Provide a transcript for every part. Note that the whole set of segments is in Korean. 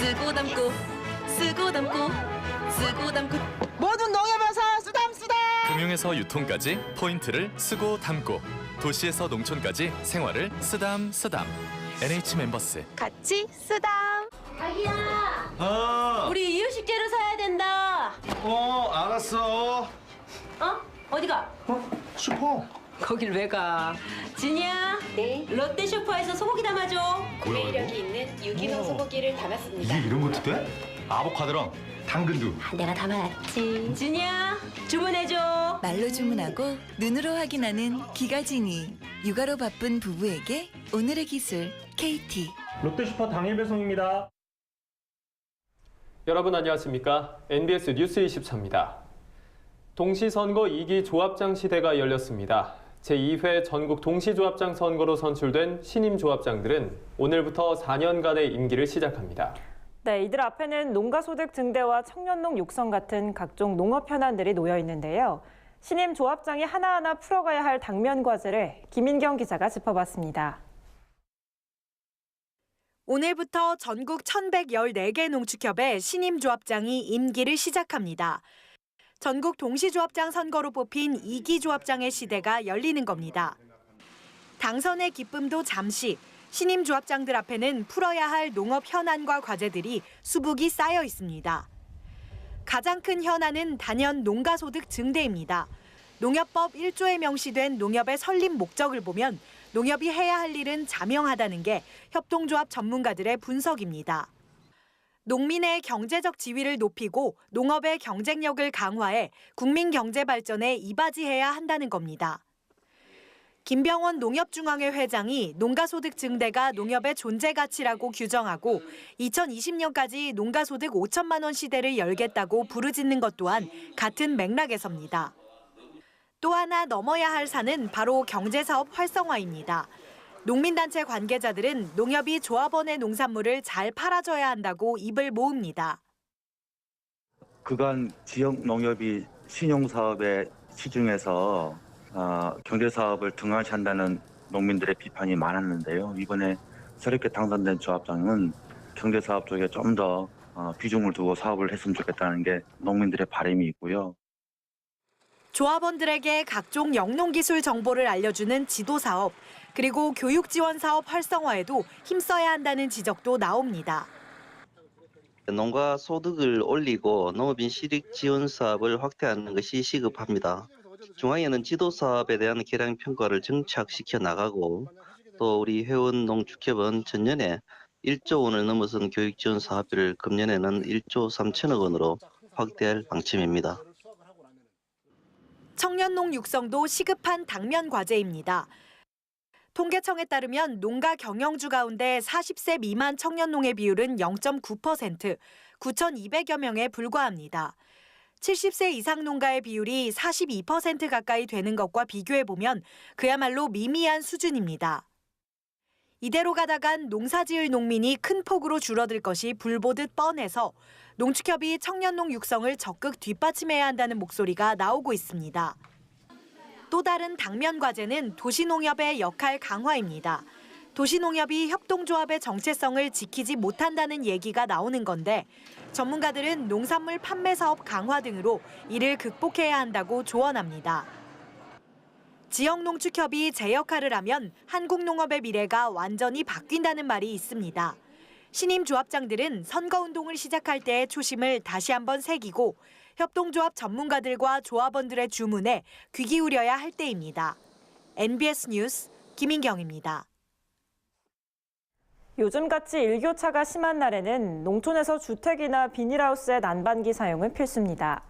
쓰고 담고 쓰고 담고 쓰고 담고 모든 농협에서 쓰담. 금융에서 유통까지 포인트를 쓰고 담고 도시에서 농촌까지 생활을 쓰담. NH 멤버스. 같이 쓰담. 아, 우리 이유식재료 사야 된다. 알았어. 어디가? 슈퍼. 거길 왜 가? 진이야. 네, 롯데 슈퍼에서 소고기 담아줘. 구매력이 있는 유기농 소고기를 담았습니다. 이게 이런 것도 돼? 아보카도랑 당근도. 내가 담아놨지. 진이야, 주문해줘. 말로 주문하고 눈으로 확인하는 기가진이. 육아로 바쁜 부부에게 오늘의 기술 KT. 롯데슈퍼 당일 배송입니다. 여러분 안녕하십니까? NBS 뉴스 24입니다. 동시선거 2기 조합장 시대가 열렸습니다. 제2회 전국 동시조합장 선거로 선출된 신임 조합장들은 오늘부터 4년간의 임기를 시작합니다. 네, 이들 앞에는 농가소득 증대와 청년농 육성 같은 각종 농업 현안들이 놓여 있는데요. 신임 조합장이 하나하나 풀어가야 할 당면 과제를 김인경 기자가 짚어봤습니다. 오늘부터 전국 1,114개 농축협의 신임 조합장이 임기를 시작합니다. 전국 동시조합장 선거로 뽑힌 2기 조합장의 시대가 열리는 겁니다. 당선의 기쁨도 잠시, 신임 조합장들 앞에는 풀어야 할 농업 현안과 과제들이 수북이 쌓여 있습니다. 가장 큰 현안은 단연 농가소득 증대입니다. 농협법 1조에 명시된 농협의 설립 목적을 보면 농협이 해야 할 일은 자명하다는 게 협동조합 전문가들의 분석입니다. 농민의 경제적 지위를 높이고 농업의 경쟁력을 강화해 국민 경제 발전에 이바지해야 한다는 겁니다. 김병원 농협중앙회 회장이 농가소득 증대가 농협의 존재 가치라고 규정하고 2020년까지 농가소득 5천만 원 시대를 열겠다고 부르짖는 것 또한 같은 맥락에서입니다. 또 하나 넘어야 할 산은 바로 경제사업 활성화입니다. 농민단체 관계자들은 농협이 조합원의 농산물을 잘 팔아줘야 한다고 입을 모읍니다. 그간 지역 농협이 신용사업에 치중해서 경제사업을 등한시한다는 농민들의 비판이 많았는데요. 이번에 새롭게 당선된 조합장은 경제사업 쪽에 좀 더 비중을 두고 사업을 했으면 좋겠다는 게 농민들의 바람이 있고요. 조합원들에게 각종 영농기술 정보를 알려주는 지도사업, 그리고 교육지원사업 활성화에도 힘써야 한다는 지적도 나옵니다. 농가 소득을 올리고 농업인 실익 지원 사업을 확대하는 것이 시급합니다. 중앙에는 지도 사업에 대한 개량 평가를 정착시켜 나가고 또 우리 회원 농축협은 전년에 1조 원을 넘어선 교육 지원 사업비를 금년에는 1조 3천억 원으로 확대할 방침입니다. 청년농 육성도 시급한 당면 과제입니다. 통계청에 따르면 농가 경영주 가운데 40세 미만 청년농의 비율은 0.9%, 9,200여 명에 불과합니다. 70세 이상 농가의 비율이 42% 가까이 되는 것과 비교해보면 그야말로 미미한 수준입니다. 이대로 가다간 농사지을 농민이 큰 폭으로 줄어들 것이 불보듯 뻔해서 농축협이 청년농 육성을 적극 뒷받침해야 한다는 목소리가 나오고 있습니다. 또 다른 당면 과제는 도시농협의 역할 강화입니다. 도시농협이 협동조합의 정체성을 지키지 못한다는 얘기가 나오는 건데 전문가들은 농산물 판매 사업 강화 등으로 이를 극복해야 한다고 조언합니다. 지역농축협이 제 역할을 하면 한국농업의 미래가 완전히 바뀐다는 말이 있습니다. 신임 조합장들은 선거운동을 시작할 때의 초심을 다시 한번 새기고 협동조합 전문가들과 조합원들의 주문에 귀 기울여야 할 때입니다. NBS 뉴스 김인경입니다. 요즘같이 일교차가 심한 날에는 농촌에서 주택이나 비닐하우스의 난방기 사용은 필수입니다.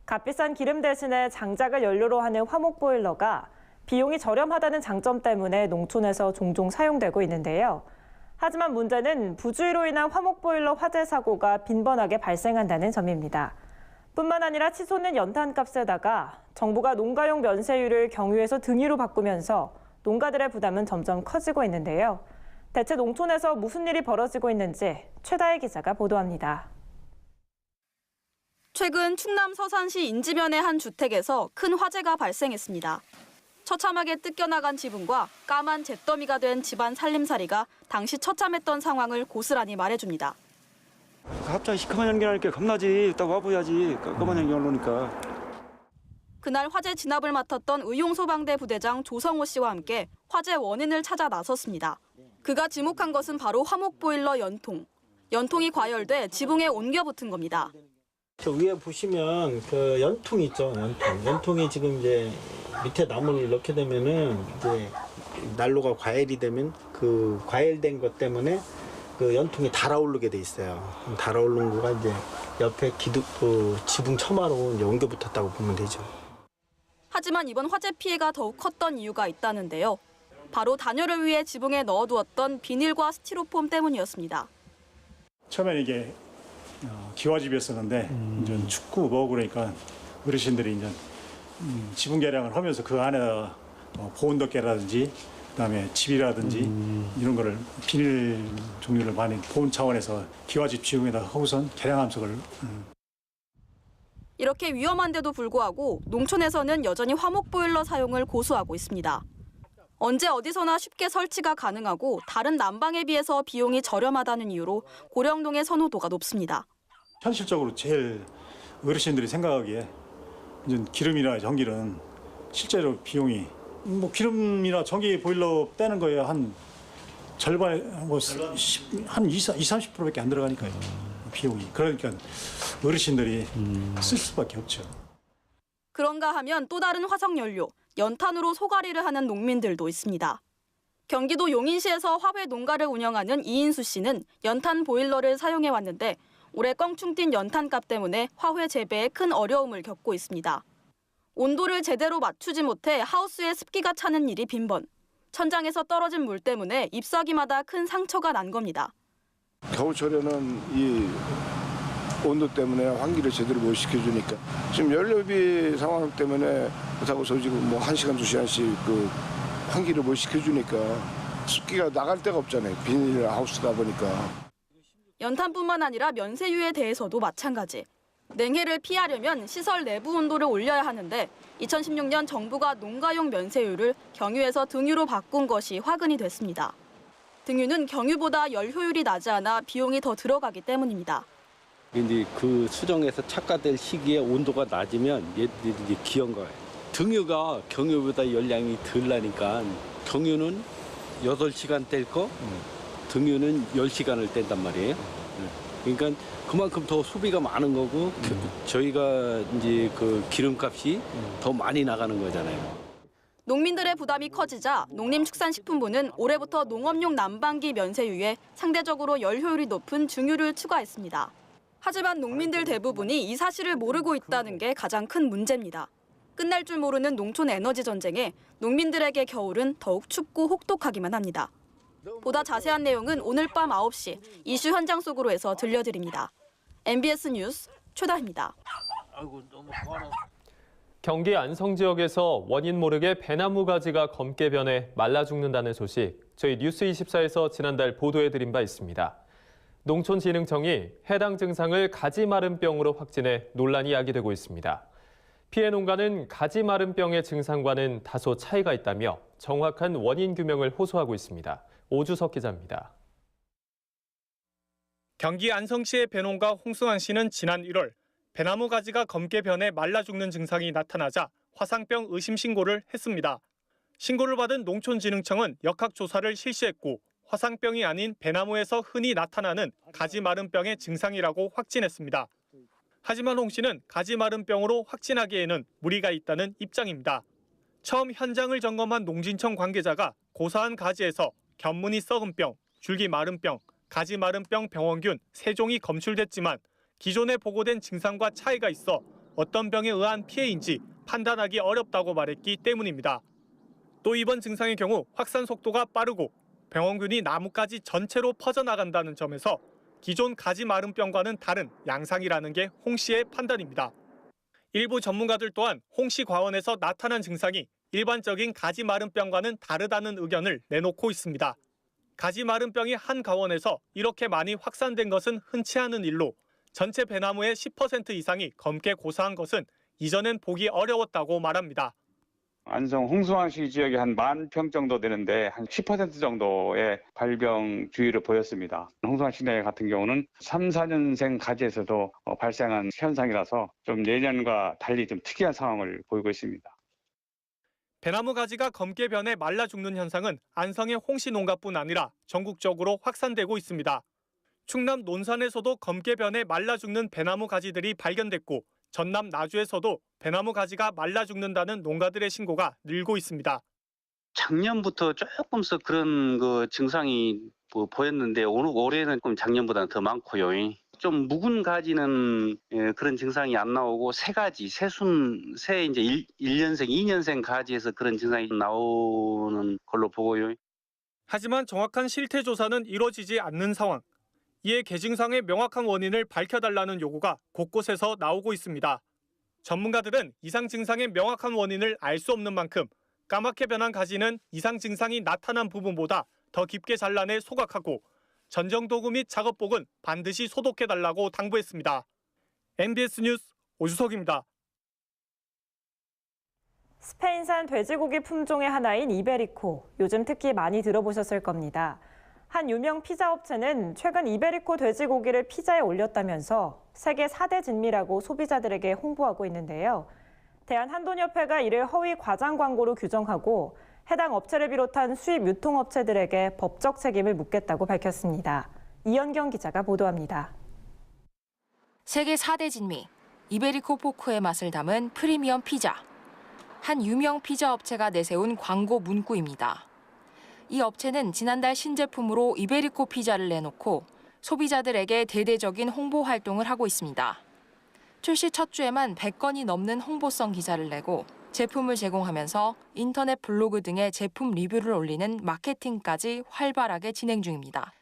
값비싼 기름 대신에 장작을 연료로 하는 화목보일러가 비용이 저렴하다는 장점 때문에 농촌에서 종종 사용되고 있는데요. 하지만 문제는 부주의로 인한 화목보일러 화재 사고가 빈번하게 발생한다는 점입니다. 뿐만 아니라 치솟는 연탄값에다가 정부가 농가용 면세율을 경유해서 등유로 바꾸면서 농가들의 부담은 점점 커지고 있는데요. 대체 농촌에서 무슨 일이 벌어지고 있는지 최다혜 기자가 보도합니다. 최근 충남 서산시 인지면의 한 주택에서 큰 화재가 발생했습니다. 처참하게 뜯겨나간 지붕과 까만 잿더미가 된 집안 살림살이가 당시 처참했던 상황을 고스란히 말해줍니다. 갑자기 시커먼 연기하니까 겁나지. 딱 와봐야지. 까만 연기 올라오니까. 그날 화재 진압을 맡았던 의용소방대 부대장 조성호 씨와 함께 화재 원인을 찾아 나섰습니다. 그가 지목한 것은 바로 화목보일러 연통. 연통이 과열돼 지붕에 옮겨 붙은 겁니다. 저 위에 보시면 그 연통 있죠, 연통. 연통이 지금 이제 밑에 나무를 넣게 되면은 이제 난로가 과열이 되면 그 과열된 것 때문에 그 연통이 달아오르게 돼 있어요. 달아오른 거가 이제 옆에 그 지붕 처마로 이제 옮겨 붙었다고 보면 되죠. 하지만 이번 화재 피해가 더욱 컸던 이유가 있다는데요. 바로 단열을 위해 지붕에 넣어두었던 비닐과 스티로폼 때문이었습니다. 처음에 이게 기와집이었었는데 이제 춥고 뭐고 그러니까 어르신들이 이제 지붕 개량을 하면서 그 안에다가 보온덮개라든지 그다음에 집이라든지 이런 거를 비닐 종류를 많이 보온 차원에서 기와집 지붕에다 하고선 개량함석을 이렇게 위험한데도 불구하고 농촌에서는 여전히 화목보일러 사용을 고수하고 있습니다. 언제 어디서나 쉽게 설치가 가능하고 다른 난방에 비해서 비용이 저렴하다는 이유로 고령동의 선호도가 높습니다. 현실적으로 제일 어르신들이 생각하기에 이제 기름이나 전기는 실제로 비용이 뭐 기름이나 전기 보일러 떼는 거에 한 절반에 한 20-30%밖에 안 들어가니까요. 비용이. 그러니까 어르신들이 쓸 수밖에 없죠. 그런가 하면 또 다른 화석연료, 연탄으로 소가리를 하는 농민들도 있습니다. 경기도 용인시에서 화훼 농가를 운영하는 이인수 씨는 연탄 보일러를 사용해 왔는데 올해 껑충 뛴 연탄값 때문에 화훼 재배에 큰 어려움을 겪고 있습니다. 온도를 제대로 맞추지 못해 하우스에 습기가 차는 일이 빈번. 천장에서 떨어진 물 때문에 잎사귀마다 큰 상처가 난 겁니다. 겨울철에는 이 온도 때문에 환기를 제대로 못 시켜주니까 지금 연료비 상황 때문에 그렇다고서 지금 뭐 1시간, 2시간씩 그 환기를 못 시켜주니까 습기가 나갈 데가 없잖아요. 비닐 하우스다 보니까. 연탄뿐만 아니라 면세유에 대해서도 마찬가지. 냉해를 피하려면 시설 내부 온도를 올려야 하는데 2016년 정부가 농가용 면세유를 경유에서 등유로 바꾼 것이 화근이 됐습니다. 등유는 경유보다 열 효율이 낮지 않아 비용이 더 들어가기 때문입니다. 이제 그 수정에서 착화될 시기에 온도가 낮으면 얘들이 이제 기어가요. 등유가 경유보다 열량이 덜 나니까 경유는 8시간 뗄 거, 등유는 10시간을 뗀단 말이에요. 그러니까 그만큼 더 소비가 많은 거고 저희가 이제 그 기름값이 더 많이 나가는 거잖아요. 농민들의 부담이 커지자 농림축산식품부는 올해부터 농업용 난방기 면세유에 상대적으로 열 효율이 높은 중유를 추가했습니다. 하지만 농민들 대부분이 이 사실을 모르고 있다는 게 가장 큰 문제입니다. 끝날 줄 모르는 농촌 에너지 전쟁에 농민들에게 겨울은 더욱 춥고 혹독하기만 합니다. 보다 자세한 내용은 오늘 밤 9시 이슈 현장 속으로 해서 들려드립니다. MBS 뉴스 최다희입니다. 경기 안성 지역에서 원인 모르게 배나무 가지가 검게 변해 말라 죽는다는 소식 저희 뉴스24에서 지난달 보도해드린 바 있습니다. 농촌진흥청이 해당 증상을 가지마름병으로 확진해 논란이 야기되고 있습니다. 피해 농가는 가지마름병의 증상과는 다소 차이가 있다며 정확한 원인 규명을 호소하고 있습니다. 오주석 기자입니다. 경기 안성시의 배농가 홍승환 씨는 지난 1월 배나무 가지가 검게 변해 말라 죽는 증상이 나타나자 화상병 의심 신고를 했습니다. 신고를 받은 농촌진흥청은 역학조사를 실시했고 화상병이 아닌 배나무에서 흔히 나타나는 가지마름병의 증상이라고 확진했습니다. 하지만 홍 씨는 가지마름병으로 확진하기에는 무리가 있다는 입장입니다. 처음 현장을 점검한 농진청 관계자가 고사한 가지에서 견무늬 썩은 병, 줄기 마른 병, 가지 마른 병 병원균 3종이 검출됐지만 기존에 보고된 증상과 차이가 있어 어떤 병에 의한 피해인지 판단하기 어렵다고 말했기 때문입니다. 또 이번 증상의 경우 확산 속도가 빠르고 병원균이 나무까지 전체로 퍼져나간다는 점에서 기존 가지 마른 병과는 다른 양상이라는 게 홍 씨의 판단입니다. 일부 전문가들 또한 홍 씨 과원에서 나타난 증상이 일반적인 가지 마른 병과는 다르다는 의견을 내놓고 있습니다. 가지 마른 병이 한 과원에서 이렇게 많이 확산된 것은 흔치 않은 일로 전체 배나무의 10% 이상이 검게 고사한 것은 이전엔 보기 어려웠다고 말합니다. 안성 홍수환시 지역이 한 10,000평 정도 되는데 한 10% 정도의 발병 주의를 보였습니다. 홍수환 시내 같은 경우는 3, 4년생 가지에서도 발생한 현상이라서 좀 예년과 달리 좀 특이한 상황을 보이고 있습니다. 배나무 가지가 검게 변해 말라 죽는 현상은 안성의 홍씨 농가뿐 아니라 전국적으로 확산되고 있습니다. 충남 논산에서도 검게 변해 말라 죽는 배나무 가지들이 발견됐고 전남 나주에서도 배나무 가지가 말라 죽는다는 농가들의 신고가 늘고 있습니다. 작년부터 조금씩 그런 증상이 보였는데 올해는 좀 작년보다는 더 많고요. 좀 묵은 가지는 그런 증상이 안 나오고 새 가지, 새 이제 1년생, 2년생 가지에서 그런 증상이 나오는 걸로 보고요. 하지만 정확한 실태 조사는 이루어지지 않는 상황. 이에 개증상의 명확한 원인을 밝혀달라는 요구가 곳곳에서 나오고 있습니다. 전문가들은 이상 증상의 명확한 원인을 알 수 없는 만큼 까맣게 변한 가지는 이상 증상이 나타난 부분보다 더 깊게 잘라내 소각하고 전정도구 및 작업복은 반드시 소독해달라고 당부했습니다. MBS 뉴스 오주석입니다. 스페인산 돼지고기 품종의 하나인 이베리코, 요즘 특히 많이 들어보셨을 겁니다. 한 유명 피자 업체는 최근 이베리코 돼지고기를 피자에 올렸다면서 세계 4대 진미라고 소비자들에게 홍보하고 있는데요. 대한한돈협회가 이를 허위 과장 광고로 규정하고 해당 업체를 비롯한 수입 유통업체들에게 법적 책임을 묻겠다고 밝혔습니다. 이현경 기자가 보도합니다. 세계 4대 진미, 이베리코 포크의 맛을 담은 프리미엄 피자. 한 유명 피자 업체가 내세운 광고 문구입니다. 이 업체는 지난달 신제품으로 이베리코 피자를 내놓고 소비자들에게 대대적인 홍보 활동을 하고 있습니다. 출시 첫 주에만 100건이 넘는 홍보성 기사를 내고 제품을 제공하면서 인터넷 블로그 등의 제품 리뷰를 올리는 마케팅까지 활발하게 진행 중입니다.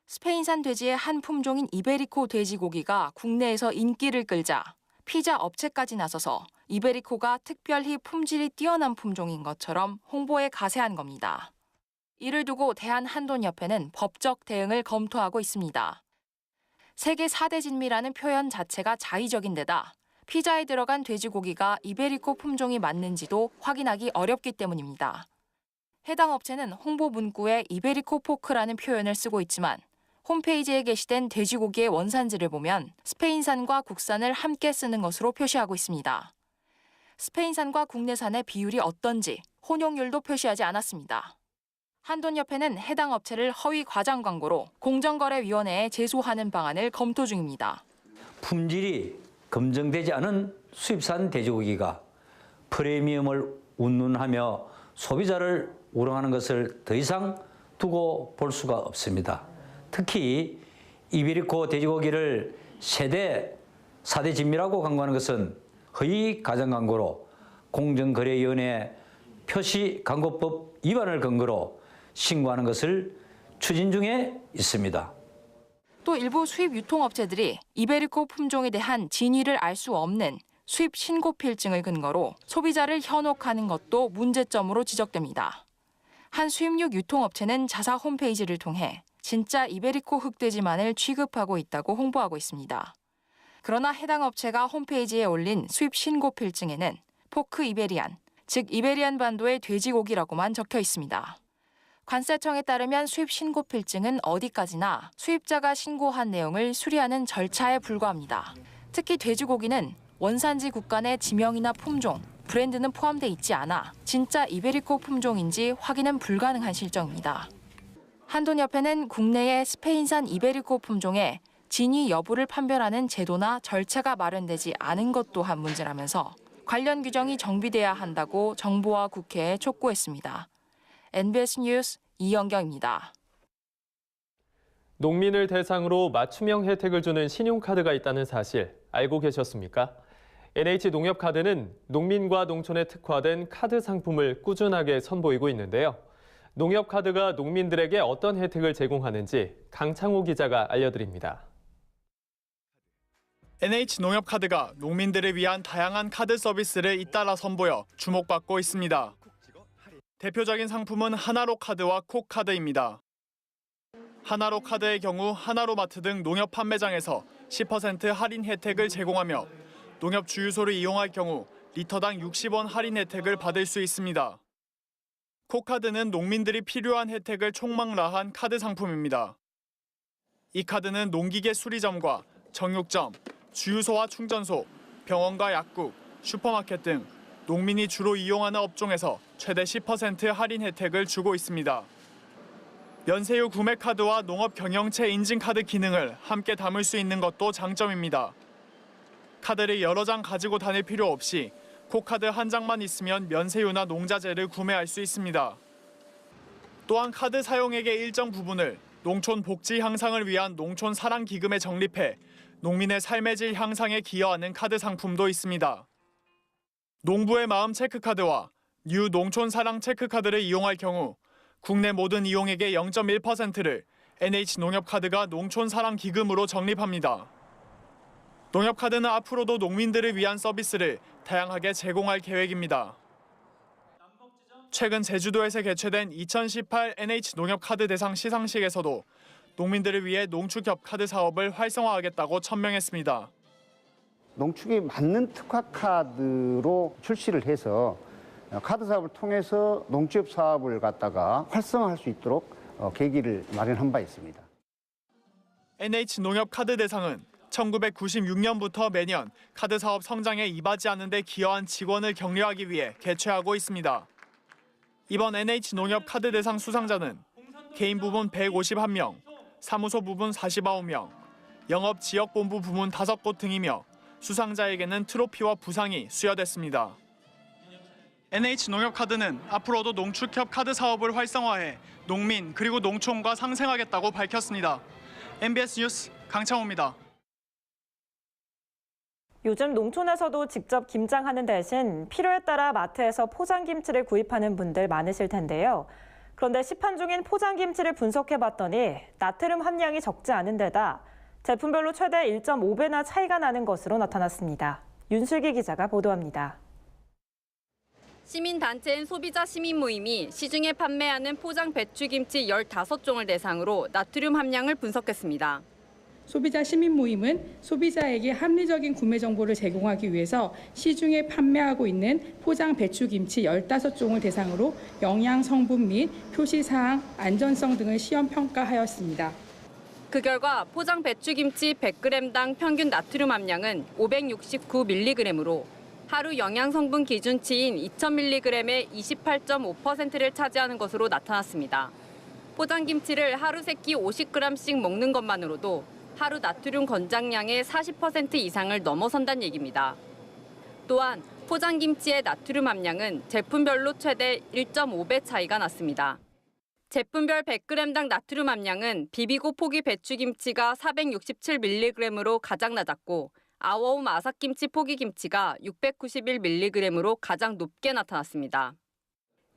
스페인산 돼지의 한 품종인 이베리코 돼지고기가 국내에서 인기를 끌자 피자 업체까지 나서서 이베리코가 특별히 품질이 뛰어난 품종인 것처럼 홍보에 가세한 겁니다. 이를 두고 대한한돈협회는 법적 대응을 검토하고 있습니다. 세계 4대 진미라는 표현 자체가 자의적인 데다 피자에 들어간 돼지고기가 이베리코 품종이 맞는지도 확인하기 어렵기 때문입니다. 해당 업체는 홍보 문구에 이베리코 포크라는 표현을 쓰고 있지만 홈페이지에 게시된 돼지고기의 원산지를 보면 스페인산과 국산을 함께 쓰는 것으로 표시하고 있습니다. 스페인산과 국내산의 비율이 어떤지 혼용률도 표시하지 않았습니다. 한돈협회는 해당 업체를 허위 과장 광고로 공정거래위원회에 제소하는 방안을 검토 중입니다. 품질이 검증되지 않은 수입산 돼지고기가 프리미엄을 운운하며 소비자를 우롱하는 것을 더 이상 두고 볼 수가 없습니다. 특히 이베리코 돼지고기를 세대 4대 진미라고 광고하는 것은 허위 과장 광고로 공정거래위원회 표시 광고법 위반을 근거로 신고하는 것을 추진 중에 있습니다. 또 일부 수입 유통업체들이 이베리코 품종에 대한 진위를 알 수 없는 수입 신고 필증을 근거로 소비자를 현혹하는 것도 문제점으로 지적됩니다. 한 수입육 유통업체는 자사 홈페이지를 통해 진짜 이베리코 흑돼지만을 취급하고 있다고 홍보하고 있습니다. 그러나 해당 업체가 홈페이지에 올린 수입 신고 필증에는 포크 이베리안, 즉 이베리안 반도의 돼지고기라고만 적혀 있습니다. 관세청에 따르면 수입 신고 필증은 어디까지나 수입자가 신고한 내용을 수리하는 절차에 불과합니다. 특히 돼지고기는 원산지 국가 내 지명이나 품종, 브랜드는 포함돼 있지 않아 진짜 이베리코 품종인지 확인은 불가능한 실정입니다. 한돈협회는 국내에 스페인산 이베리코 품종의 진위 여부를 판별하는 제도나 절차가 마련되지 않은 것 또한 문제라면서 관련 규정이 정비돼야 한다고 정부와 국회에 촉구했습니다. NBS 뉴스 이영경입니다. 농민을 대상으로 맞춤형 혜택을 주는 신용카드가 있다는 사실 알고 계셨습니까? NH농협카드는 농민과 농촌에 특화된 카드 상품을 꾸준하게 선보이고 있는데요. 농협카드가 농민들에게 어떤 혜택을 제공하는지 강창호 기자가 알려드립니다. NH농협카드가 농민들을 위한 다양한 카드 서비스를 잇따라 선보여 주목받고 있습니다. 대표적인 상품은 하나로 카드와 콕카드입니다. 하나로 카드의 경우 하나로 마트 등 농협 판매장에서 10% 할인 혜택을 제공하며 농협 주유소를 이용할 경우 리터당 60원 할인 혜택을 받을 수 있습니다. 코카드는 농민들이 필요한 혜택을 총망라한 카드 상품입니다. 이 카드는 농기계 수리점과 정육점, 주유소와 충전소, 병원과 약국, 슈퍼마켓 등 농민이 주로 이용하는 업종에서 최대 10% 할인 혜택을 주고 있습니다. 면세유 구매 카드와 농업 경영체 인증 카드 기능을 함께 담을 수 있는 것도 장점입니다. 카드를 여러 장 가지고 다닐 필요 없이 코카드 한 장만 있으면 면세유나 농자재를 구매할 수 있습니다. 또한 카드 사용액의 일정 부분을 농촌 복지 향상을 위한 농촌 사랑 기금에 적립해 농민의 삶의 질 향상에 기여하는 카드 상품도 있습니다. 농부의 마음 체크카드와 뉴 농촌 사랑 체크카드를 이용할 경우 국내 모든 이용액의 0.1%를 NH농협카드가 농촌 사랑 기금으로 적립합니다. 농협카드는 앞으로도 농민들을 위한 서비스를 다양하게 제공할 계획입니다. 최근 제주도에서 개최된 2018 NH농협카드 대상 시상식에서도 농민들을 위해 농축협 카드 사업을 활성화하겠다고 천명했습니다. 농축에 맞는 특화 카드로 출시를 해서 카드 사업을 통해서 농축협 사업을 갖다가 활성화할 수 있도록 계기를 마련한 바 있습니다. NH농협 카드 대상은 1996년부터 매년 카드 사업 성장에 이바지하는 데 기여한 직원을 격려하기 위해 개최하고 있습니다. 이번 NH농협 카드 대상 수상자는 개인 부분 151명, 사무소 부분 49명, 영업지역본부 부문 5곳 등이며 수상자에게는 트로피와 부상이 수여됐습니다. NH농협카드는 앞으로도 농축협 카드 사업을 활성화해 농민 그리고 농촌과 상생하겠다고 밝혔습니다. MBS 뉴스 강창호입니다. 요즘 농촌에서도 직접 김장하는 대신 필요에 따라 마트에서 포장김치를 구입하는 분들 많으실 텐데요. 그런데 시판 중인 포장김치를 분석해봤더니 나트륨 함량이 적지 않은 데다 제품별로 최대 1.5배나 차이가 나는 것으로 나타났습니다. 윤슬기 기자가 보도합니다. 시민단체인 소비자 시민모임이 시중에 판매하는 포장 배추김치 15종을 대상으로 나트륨 함량을 분석했습니다. 소비자 시민 모임은 소비자에게 합리적인 구매 정보를 제공하기 위해서 시중에 판매하고 있는 포장 배추김치 15종을 대상으로 영양 성분 및 표시 사항, 안전성 등을 시험 평가하였습니다. 그 결과 포장 배추김치 100g당 평균 나트륨 함량은 569mg으로 하루 영양 성분 기준치인 2000mg의 28.5%를 차지하는 것으로 나타났습니다. 포장김치를 하루 3끼 50g씩 먹는 것만으로도 하루 나트륨 권장량의 40% 이상을 넘어선다는 얘기입니다. 또한 포장김치의 나트륨 함량은 제품별로 최대 1.5배 차이가 났습니다. 제품별 100g당 나트륨 함량은 비비고 포기 배추김치가 467mg으로 가장 낮았고 아워움 아삭김치 포기김치가 691mg으로 가장 높게 나타났습니다.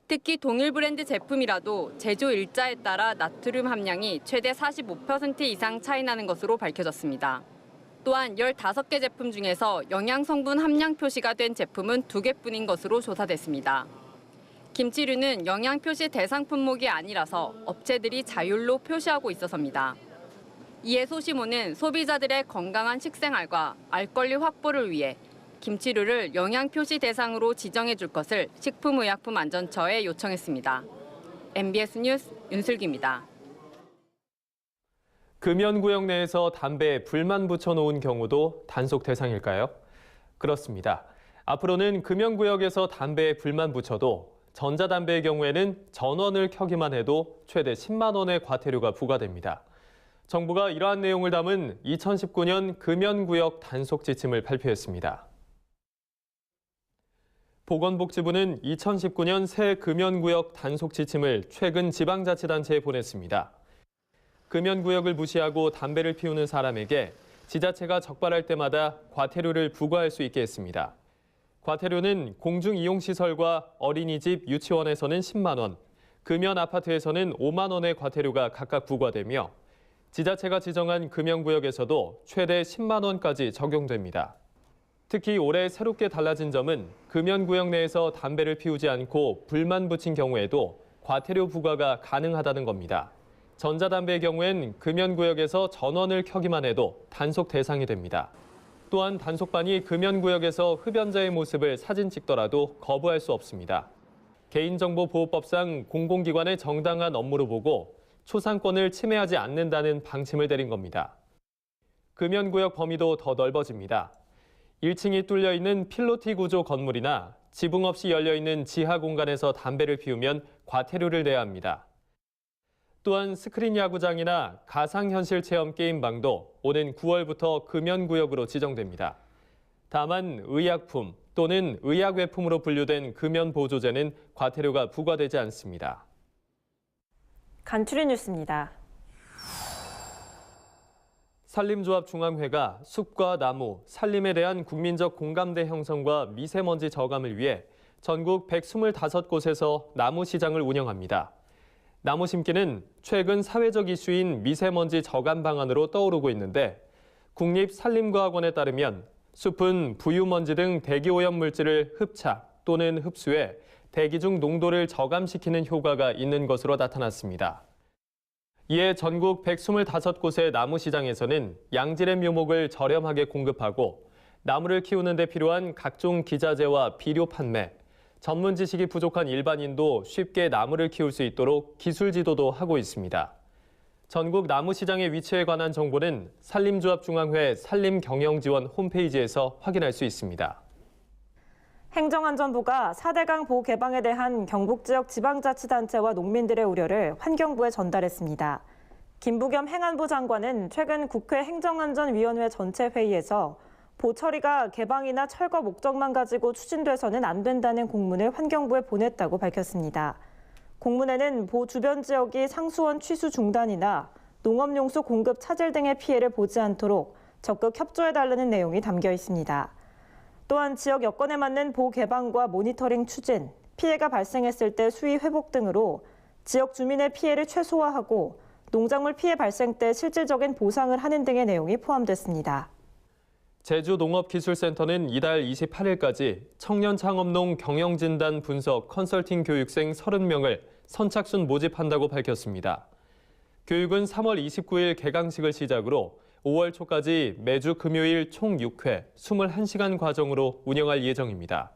특히 동일 브랜드 제품이라도 제조 일자에 따라 나트륨 함량이 최대 45% 이상 차이 나는 것으로 밝혀졌습니다. 또한 15개 제품 중에서 영양 성분 함량 표시가 된 제품은 2개뿐인 것으로 조사됐습니다. 김치류는 영양 표시 대상 품목이 아니라서 업체들이 자율로 표시하고 있어서입니다. 이에 소시모는 소비자들의 건강한 식생활과 알 권리 확보를 위해 김치류를 영양 표시 대상으로 지정해 줄 것을 식품의약품안전처에 요청했습니다. MBS 뉴스 윤슬기입니다. 금연구역 내에서 담배에 불만 붙여놓은 경우도 단속 대상일까요? 그렇습니다. 앞으로는 금연구역에서 담배에 불만 붙여도 전자담배의 경우에는 전원을 켜기만 해도 최대 10만 원의 과태료가 부과됩니다. 정부가 이러한 내용을 담은 2019년 금연구역 단속 지침을 발표했습니다. 보건복지부는 2019년 새 금연구역 단속 지침을 최근 지방자치단체에 보냈습니다. 금연구역을 무시하고 담배를 피우는 사람에게 지자체가 적발할 때마다 과태료를 부과할 수 있게 했습니다. 과태료는 공중이용시설과 어린이집, 유치원에서는 10만 원, 금연아파트에서는 5만 원의 과태료가 각각 부과되며 지자체가 지정한 금연구역에서도 최대 10만 원까지 적용됩니다. 특히 올해 새롭게 달라진 점은 금연구역 내에서 담배를 피우지 않고 불만 붙인 경우에도 과태료 부과가 가능하다는 겁니다. 전자담배의 경우엔 금연구역에서 전원을 켜기만 해도 단속 대상이 됩니다. 또한 단속반이 금연구역에서 흡연자의 모습을 사진 찍더라도 거부할 수 없습니다. 개인정보보호법상 공공기관의 정당한 업무로 보고 초상권을 침해하지 않는다는 방침을 내린 겁니다. 금연구역 범위도 더 넓어집니다. 1층이 뚫려 있는 필로티 구조 건물이나 지붕 없이 열려 있는 지하 공간에서 담배를 피우면 과태료를 내야 합니다. 또한 스크린 야구장이나 가상현실 체험 게임방도 오는 9월부터 금연구역으로 지정됩니다. 다만 의약품 또는 의약외품으로 분류된 금연보조제는 과태료가 부과되지 않습니다. 간추린 뉴스입니다. 산림조합중앙회가 숲과 나무, 산림에 대한 국민적 공감대 형성과 미세먼지 저감을 위해 전국 125곳에서 나무 시장을 운영합니다. 나무 심기는 최근 사회적 이슈인 미세먼지 저감 방안으로 떠오르고 있는데 국립산림과학원에 따르면 숲은 부유먼지 등 대기오염 물질을 흡착 또는 흡수해 대기 중 농도를 저감시키는 효과가 있는 것으로 나타났습니다. 이에 전국 125곳의 나무 시장에서는 양질의 묘목을 저렴하게 공급하고 나무를 키우는 데 필요한 각종 기자재와 비료 판매, 전문 지식이 부족한 일반인도 쉽게 나무를 키울 수 있도록 기술 지도도 하고 있습니다. 전국 나무 시장의 위치에 관한 정보는 산림조합중앙회 산림경영지원 홈페이지에서 확인할 수 있습니다. 행정안전부가 4대강 보호 개방에 대한 경북 지역 지방자치단체와 농민들의 우려를 환경부에 전달했습니다. 김부겸 행안부 장관은 최근 국회 행정안전위원회 전체 회의에서 보 처리가 개방이나 철거 목적만 가지고 추진돼서는 안 된다는 공문을 환경부에 보냈다고 밝혔습니다. 공문에는 보 주변 지역이 상수원 취수 중단이나 농업용수 공급 차질 등의 피해를 보지 않도록 적극 협조해달라는 내용이 담겨 있습니다. 또한 지역 여건에 맞는 보 개방과 모니터링 추진, 피해가 발생했을 때 수위 회복 등으로 지역 주민의 피해를 최소화하고 농작물 피해 발생 때 실질적인 보상을 하는 등의 내용이 포함됐습니다. 제주농업기술센터는 이달 28일까지 청년 창업농 경영진단 분석 컨설팅 교육생 30명을 선착순 모집한다고 밝혔습니다. 교육은 3월 29일 개강식을 시작으로 5월 초까지 매주 금요일 총 6회 21시간 과정으로 운영할 예정입니다.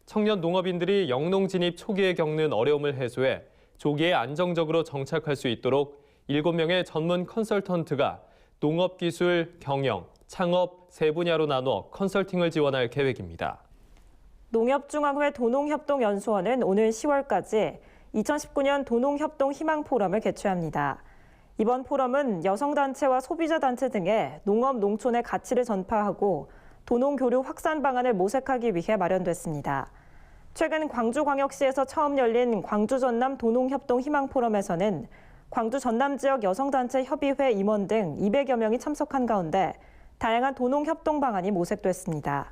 청년 농업인들이 영농 진입 초기에 겪는 어려움을 해소해 조기에 안정적으로 정착할 수 있도록 7명의 전문 컨설턴트가 농업기술, 경영, 창업 세 분야로 나눠 컨설팅을 지원할 계획입니다. 농협중앙회 도농협동연수원은 오늘 10월까지 2019년 도농협동 희망포럼을 개최합니다. 이번 포럼은 여성단체와 소비자단체 등의 농업, 농촌의 가치를 전파하고 도농교류 확산 방안을 모색하기 위해 마련됐습니다. 최근 광주광역시에서 처음 열린 광주 전남 도농협동 희망포럼에서는 광주 전남 지역 여성단체 협의회 임원 등 200여 명이 참석한 가운데 다양한 도농협동 방안이 모색됐습니다.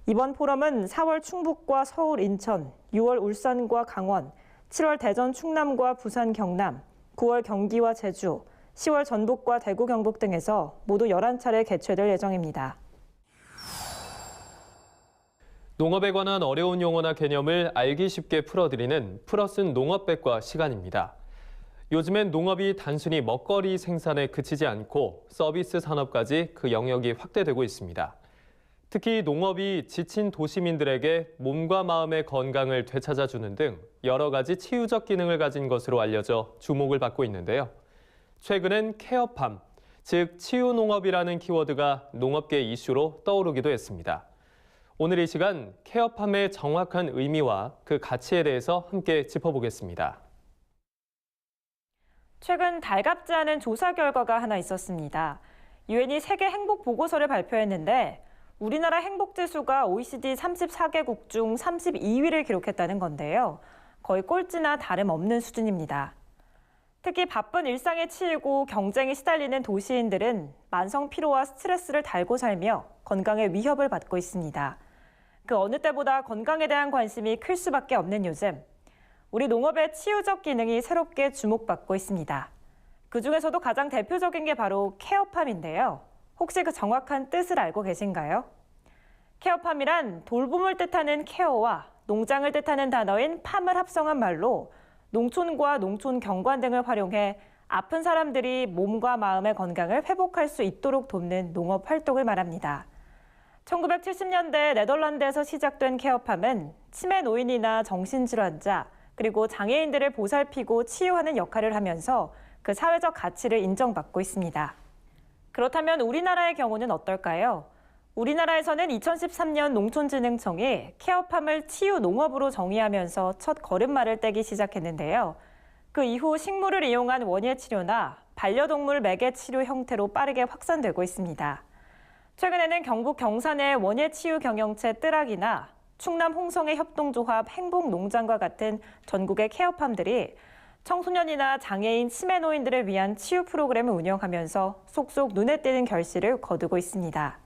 이번 포럼은 4월 충북과 서울, 인천, 6월 울산과 강원, 7월 대전, 충남과 부산, 경남, 9월 경기와 제주, 10월 전북과 대구, 경북 등에서 모두 11차례 개최될 예정입니다. 농업에 관한 어려운 용어나 개념을 알기 쉽게 풀어드리는 풀어쓴 농업백과 시간입니다. 요즘엔 농업이 단순히 먹거리 생산에 그치지 않고 서비스 산업까지 그 영역이 확대되고 있습니다. 특히 농업이 지친 도시민들에게 몸과 마음의 건강을 되찾아주는 등 여러 가지 치유적 기능을 가진 것으로 알려져 주목을 받고 있는데요. 최근엔 케어팜, 즉 치유농업이라는 키워드가 농업계 이슈로 떠오르기도 했습니다. 오늘 이 시간 케어팜의 정확한 의미와 그 가치에 대해서 함께 짚어보겠습니다. 최근 달갑지 않은 조사 결과가 하나 있었습니다. 유엔이 세계 행복 보고서를 발표했는데 우리나라 행복지수가 OECD 34개국 중 32위를 기록했다는 건데요. 거의 꼴찌나 다름없는 수준입니다. 특히 바쁜 일상에 치이고 경쟁에 시달리는 도시인들은 만성 피로와 스트레스를 달고 살며 건강에 위협을 받고 있습니다. 그 어느 때보다 건강에 대한 관심이 클 수밖에 없는 요즘, 우리 농업의 치유적 기능이 새롭게 주목받고 있습니다. 그중에서도 가장 대표적인 게 바로 케어팜인데요. 혹시 그 정확한 뜻을 알고 계신가요? 케어팜이란 돌봄을 뜻하는 케어와 농장을 뜻하는 단어인 팜을 합성한 말로 농촌과 농촌 경관 등을 활용해 아픈 사람들이 몸과 마음의 건강을 회복할 수 있도록 돕는 농업 활동을 말합니다. 1970년대 네덜란드에서 시작된 케어팜은 치매 노인이나 정신질환자, 그리고 장애인들을 보살피고 치유하는 역할을 하면서 그 사회적 가치를 인정받고 있습니다. 그렇다면 우리나라의 경우는 어떨까요? 우리나라에서는 2013년 농촌진흥청이 케어팜을 치유 농업으로 정의하면서 첫 걸음마를 떼기 시작했는데요. 그 이후 식물을 이용한 원예 치료나 반려동물 매개 치료 형태로 빠르게 확산되고 있습니다. 최근에는 경북 경산의 원예 치유 경영체 뜨락이나 충남 홍성의 협동조합 행복농장과 같은 전국의 케어팜들이 청소년이나 장애인, 치매 노인들을 위한 치유 프로그램을 운영하면서 속속 눈에 띄는 결실을 거두고 있습니다.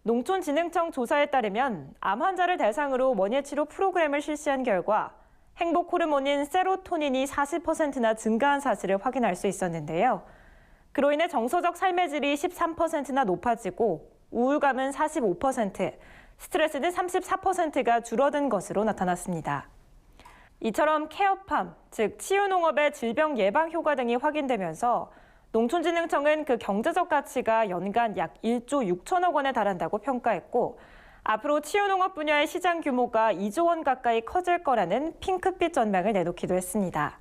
농촌진흥청 조사에 따르면 암 환자를 대상으로 원예 치료 프로그램을 실시한 결과 행복 호르몬인 세로토닌이 40%나 증가한 사실을 확인할 수 있었는데요. 그로 인해 정서적 삶의 질이 13%나 높아지고 우울감은 45%, 스트레스는 34%가 줄어든 것으로 나타났습니다. 이처럼 케어팜, 즉 치유농업의 질병 예방 효과 등이 확인되면서 농촌진흥청은 그 경제적 가치가 연간 약 1조 6천억 원에 달한다고 평가했고 앞으로 치유농업 분야의 시장 규모가 2조 원 가까이 커질 거라는 핑크빛 전망을 내놓기도 했습니다.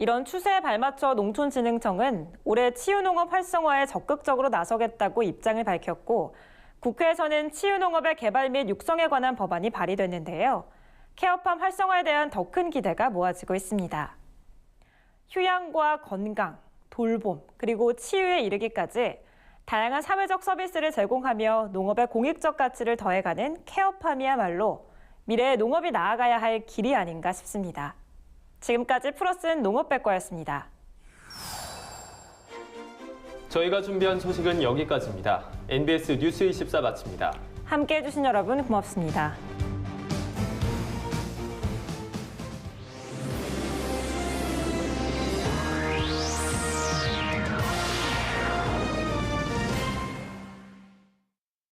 이런 추세에 발맞춰 농촌진흥청은 올해 치유농업 활성화에 적극적으로 나서겠다고 입장을 밝혔고 국회에서는 치유농업의 개발 및 육성에 관한 법안이 발의됐는데요. 케어팜 활성화에 대한 더 큰 기대가 모아지고 있습니다. 휴양과 건강, 돌봄, 그리고 치유에 이르기까지 다양한 사회적 서비스를 제공하며 농업의 공익적 가치를 더해가는 케어팜이야말로 미래의 농업이 나아가야 할 길이 아닌가 싶습니다. 지금까지 풀어쓴 농업백과였습니다. 저희가 준비한 소식은 여기까지입니다. NBS 뉴스 24 마칩니다. 함께해 주신 여러분 고맙습니다.